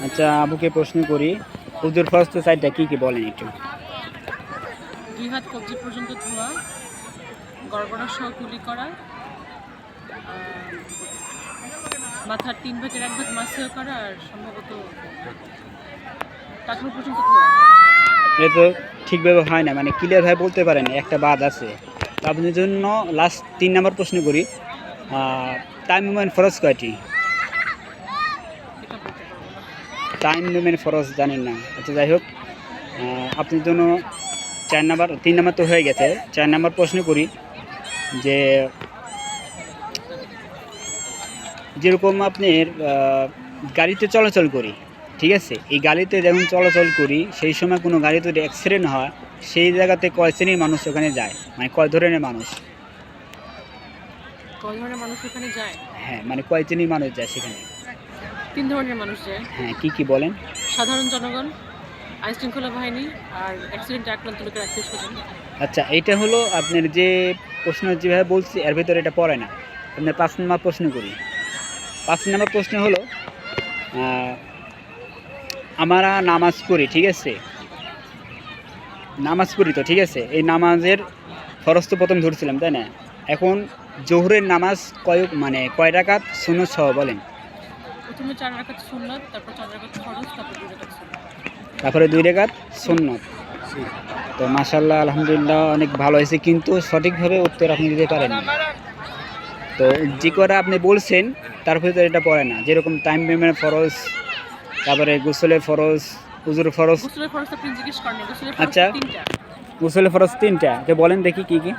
আচ্ছা, আবুকে প্রশ্ন করি, উজুর ফরজ তো চারটা, কি কি বলেন একটু। 2 হাত কবজি পর্যন্ত ধোয়া, গড়গড়া সহ কুলি করা, মাথার 3 ভাগের 1 ভাগ মাসিও করা, আর সম্ভবত টাকনু পর্যন্ত ধোয়া। এটা তো ঠিকভাবে হয় না, মানে ক্লিয়ার ভাবে বলতে পারেন, একটা বাদ আছে। তো আপনার জন্য লাস্ট 3 নম্বর প্রশ্ন করি, টাইম মুভমেন্ট ফরজ কয়টি? এটা বলতে পারবো না। টাইম মুভমেন্ট ফরজ জানেন না? আচ্ছা, যাই হোক, আপনার জন্য 4 নাম্বার, 3 নাম্বার তো হয়ে গেছে, 4 নাম্বার প্রশ্ন করি যে যেরকম আপনার গাড়িতে চলাচল করি, ঠিক আছে, এই গাড়িতে যখন চলাচল করি সেই সময় কোনো গাড়িতে যদি অ্যাক্সিডেন্ট হয়, সেই জায়গাতে কয় শ্রেণীর মানুষ ওখানে যায়, মানে কয় ধরনের মানুষ? কয় ধরনের মানুষ ওখানে যায়? হ্যাঁ, মানে কয় শ্রেণীর মানুষ যায় সেখানে? 3 ধরনের মানুষ যায়। হ্যাঁ, কি কি বলেন। সাধারণ জনগণ, আইনশৃঙ্খলা বাহিনী, আর অ্যাক্সিডেন্টে আক্রান্ত লোকের আত্মীয়-স্বজন। আচ্ছা, এইটা হলো আপনার যে প্রশ্ন যেভাবে বলছি এর ভিতরে এটা পড়ে না। আপনার 5 নম্বর প্রশ্ন করি। 5 নম্বর প্রশ্ন হলো, আমরা নামাজ পড়ি, ঠিক আছে, নামাজ পড়ি তো, ঠিক আছে, এই নামাজের ফরজ তো প্রথম ধরছিলাম, তাই না? এখন জোহরের নামাজ কয় রাকাত সুন্নত সহ বলেন। প্রথমে 4 রাকাত সুন্নাত, তারপর 4 রাকাত ফরজ, তারপর 2 রাকাত সুন্নাত। তারপরে 2 রাকাত সুন্নত। তো মাশাআল্লাহ, আলহামদুলিল্লাহ, অনেক ভালো হয়েছে, কিন্তু সঠিকভাবে উত্তর আপনি দিতে পারেন না। তো যে কটা আপনি বলছেন তার ভিতরে এটা পড়ে না, যেরকম টাইম পেমেন্ট ফরজ, তারপরে গোসলের ফরজ, উজুর ফরজ। গোসলের ফরজ আপনি জিজ্ঞেস করেন, গোসলের ফরজ আচ্ছা, 3টা। গোসলের ফরজ 3টা, তো বলেন দেখি কি কি।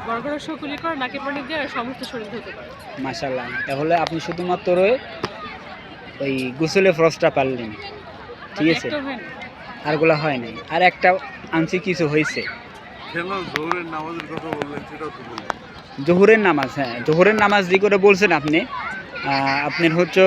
গড়গড়া সহ কুলি করা, নাকে পানি দিয়ে, আর সমস্ত শরীর ধুতে পারে। মাশাআল্লাহ, তাহলে আপনি শুধুমাত্র ওই গোসলের ফরজটা পারলেন, ঠিক আছে, একটা হয় না। আরগুলো হয় নাই। আর একটা আনছি, কিছু হয়েছে। জোহরের নামাজের কথা বললেন, সেটাও তো বললেন। জোহরের নামাজ, হ্যাঁ, জোহরের নামাজ যে করে বলছেন আপনি, আপনার হচ্ছে